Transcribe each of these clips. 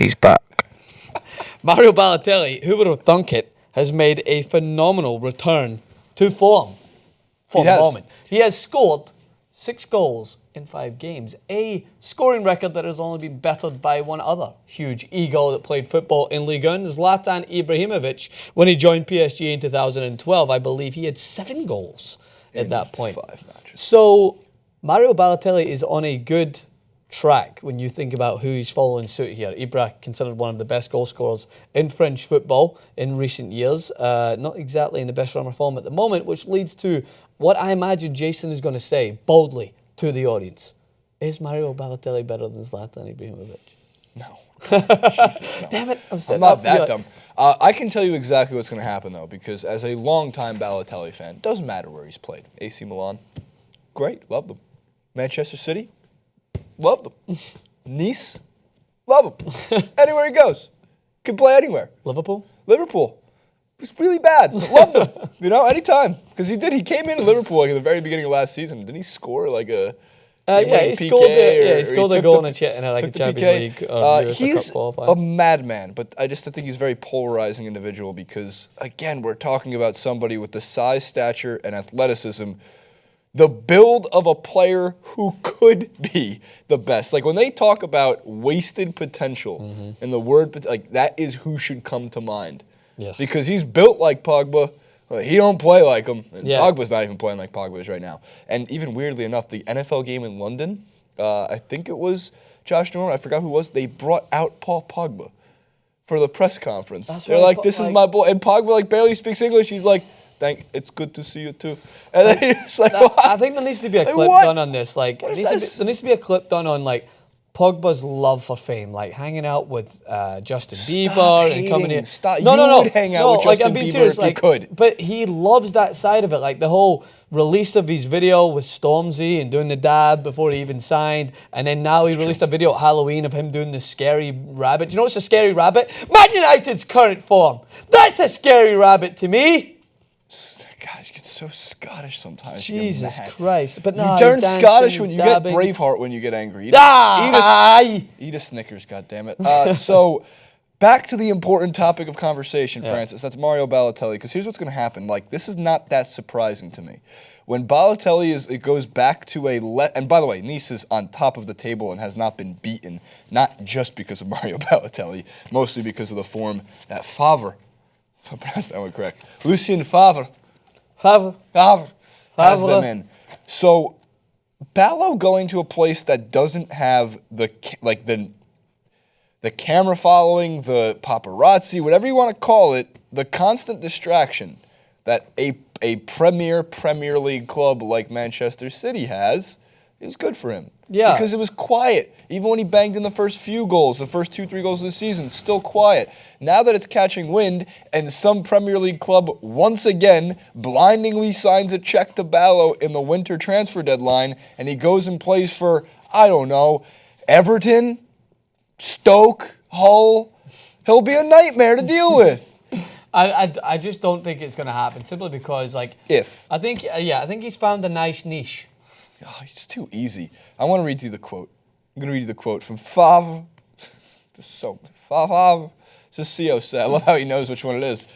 He's back. Mario Balotelli, who would have thunk it, has made a phenomenal return to form for the moment. He has scored 6 goals in 5 games, a scoring record that has only been bettered by one other huge ego that played football in Ligue 1, Zlatan Ibrahimovic. When he joined PSG in 2012, I believe he had 7 goals at that point. 5 matches. So Mario Balotelli is on a good track when you think about who he's following suit here. Ibra considered one of the best goal scorers in French football in recent years. Not exactly in the best run of form at the moment, which leads to what I imagine Jason is going to say boldly to the audience. Is Mario Balotelli better than Zlatan Ibrahimovic? No. Jesus, no. Damn it. I'm not that dumb. I can tell you exactly what's going to happen, though, because as a longtime Balotelli fan, doesn't matter where he's played. AC Milan, great, loved them. Manchester City, loved them. Nice, love him. Anywhere he goes, can play anywhere. Liverpool, was really bad. Loved him. Anytime. Because he did. He came into Liverpool like at the very beginning of last season. Didn't he score like a? He scored a goal in a Champions League or he's Cup qualifier. A madman, but I think he's a very polarizing individual because, again, we're talking about somebody with the size, stature, and athleticism, the build of a player who could be the best. Like, when they talk about wasted potential, and the word, like, that is who should come to mind. Yes. Because he's built like Pogba. He don't play like him. And Pogba's not even playing like Pogba is right now. And even weirdly enough, the NFL game in London, I think it was Josh Norman, I forgot who it was, they brought out Paul Pogba for the press conference. They're like, this is my boy. And Pogba barely speaks English. He's like, it's good to see you too. And then he's like, I think there needs to be a clip done on this. Like, there needs to be a clip done on like Pogba's love for fame, like hanging out with Justin Bieber and coming in. No. Hang out with Justin I'm being Bieber serious, if you could. But he loves that side of it, like the whole release of his video with Stormzy and doing the dab before he even signed, and then now he released a video at Halloween of him doing the scary rabbit. Do you know what's a scary rabbit? Man United's current form. That's a scary rabbit to me. God, you get so Scottish sometimes. Jesus Christ. But no, you turn Scottish when you get Braveheart when you get angry. Eat a Snickers, goddammit. So, back to the important topic of conversation, Francis. That's Mario Balotelli. Because here's what's going to happen. Like, this is not that surprising to me. When Balotelli it goes back to and by the way, Nice is on top of the table and has not been beaten, not just because of Mario Balotelli, mostly because of the form that Favre, if I pronounced that one correct, Lucien Favre has them in. So, Balo going to a place that doesn't have the camera following, the paparazzi, whatever you want to call it, the constant distraction that a Premier League club like Manchester City has is good for him. Yeah. Because it was quiet. Even when he banged in the first few goals, the first 2-3 goals of the season, still quiet. Now that it's catching wind and some Premier League club once again blindingly signs a check to Balo in the winter transfer deadline and he goes and plays for, I don't know, Everton, Stoke, Hull, he'll be a nightmare to deal with. I just don't think it's going to happen simply because, like... I think he's found a nice niche. Oh, it's too easy. I want to read you the quote. I'm going to read you the quote from Favre. Favre. Just see how sad. I love how he knows which one it is.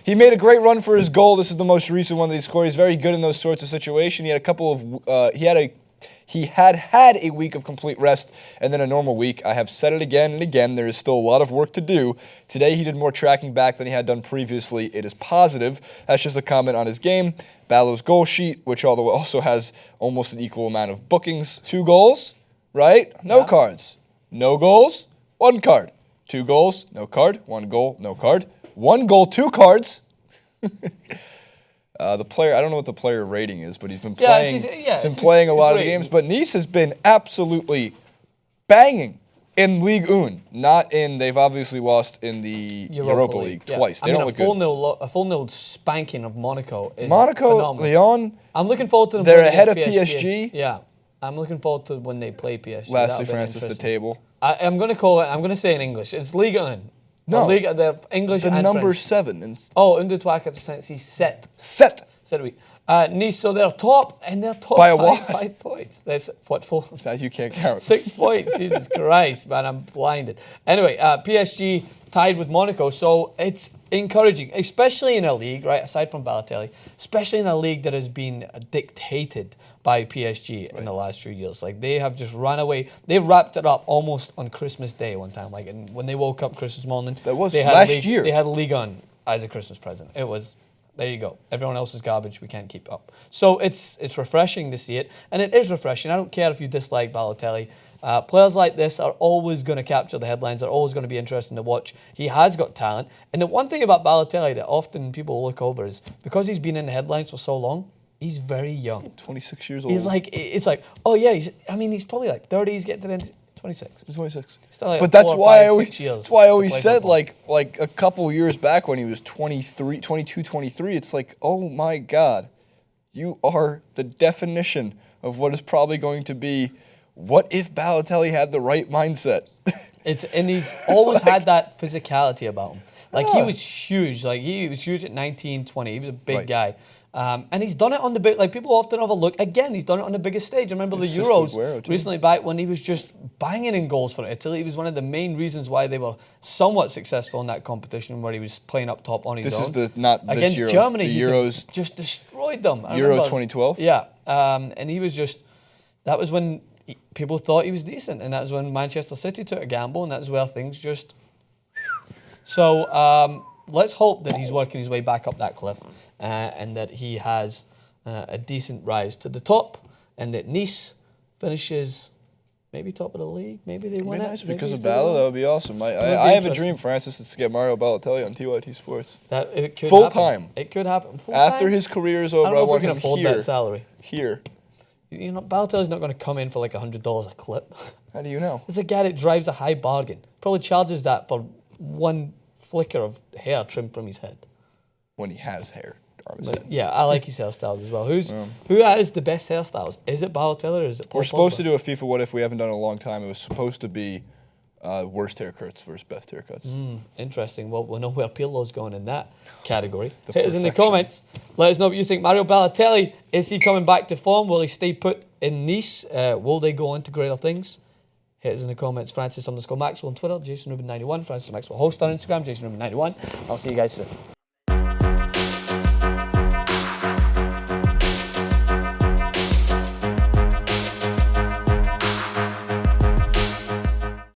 He made a great run for his goal. This is the most recent one that he scored. He's very good in those sorts of situations. He had a couple of... He had a week of complete rest and then a normal week. I have said it again and again. There is still a lot of work to do. Today he did more tracking back than he had done previously. It is positive. That's just a comment on his game. Balo's goal sheet, which also has almost an equal amount of bookings. 2 goals, right? No cards. No goals, 1 card. 2 goals, no card. 1 goal, no card. 1 goal, 2 cards. The player, I don't know what the player rating is, but he's been playing a lot of the games. But Nice has been absolutely banging in Ligue 1. They've obviously lost in the Europa League twice. They don't look good. A 4-0 spanking of Monaco is phenomenal. Lyon. I'm looking forward to them. They're ahead of PSG. Yeah. I'm looking forward to when they play PSG. Lastly, Francis, the table. I'm going to say in English. It's Ligue 1. No. The English the and number French. 7. Une, deux, trois, quatre, cinq, six, sept. Said we. Nice, so they're top, and they're top By a by what? 5 points. That's what, 4? That you can't count. 6 points. Jesus Christ, man, I'm blinded. Anyway, PSG tied with Monaco, so it's encouraging, especially in a league, right, aside from Balotelli, especially in a league that has been dictated by PSG in the last few years. Like, they have just run away. They wrapped it up almost on Christmas Day one time. Like, and when they woke up Christmas morning, That was they had last year. They had a Ligue on as a Christmas present. It was... There you go. Everyone else is garbage. We can't keep up. So it's refreshing to see it, and it is refreshing. I don't care if you dislike Balotelli. Players like this are always going to capture the headlines. They're always going to be interesting to watch. He has got talent, and the one thing about Balotelli that often people look over is because he's been in the headlines for so long, he's very young. 26 years old. He's like, it's like, oh yeah, he's probably like 30. He's getting to the end. 26. He's 26. Still like But that's 4 or why 5, I always, 6 years that's why I to always play said football. like a couple years back when he was 23, 22, 23, it's like, oh my God, you are the definition of what is probably going to be. What if Balotelli had the right mindset? And he's always had that physicality about him. Like, he Yeah. was huge. Like, he was huge at 19, 20. He was a big Right. guy. And he's done it on the big, like, people often overlook, again, he's done it on the biggest stage. I remember the Assist Euros Aguero, too. recently back when he was just banging in goals for Italy. He was one of the main reasons why they were somewhat successful in that competition where he was playing up top on his This own. is the, not this Against Euros, Germany, the he Euros, just destroyed them. I Euro remember- 2012? Yeah. And he was just, that was when people thought he was decent. And that was when Manchester City took a gamble, and that's where things just... So let's hope that he's working his way back up that cliff and that he has a decent rise to the top, and that Nice finishes maybe top of the league. Maybe they win Be it. nice Maybe because he's of doing Balo. well. That would be awesome. would I be have a interesting. dream, Francis, is to get Mario Balotelli on TYT Sports. That it could Full happen. time. It could happen. Full After time? his career is I over, don't I, know if we want can him afford here. that salary. Here. You know, Balotelli's not going to come in for like $100 a clip. How do you know? There's a guy that drives a high bargain. Probably charges that for one flicker of hair trimmed from his head. When he has hair. But yeah, I like his hairstyles as well. Who has the best hairstyles? Is it Balotelli or is it Paul We're supposed Pogba? to do a FIFA What If. We haven't done it in a long time. It was supposed to be worst haircuts versus best haircuts. Interesting. Well, we know where Pirlo's going in that category. The Hit us in the perfection. comments. Let us know what you think. Mario Balotelli, is he coming back to form? Will he stay put in Nice? Will they go on to greater things? Hit us in the comments. Francis_Maxwell on Twitter, Jason Rubin91, Francis Maxwell host on Instagram, Jason Rubin91. I'll see you guys soon.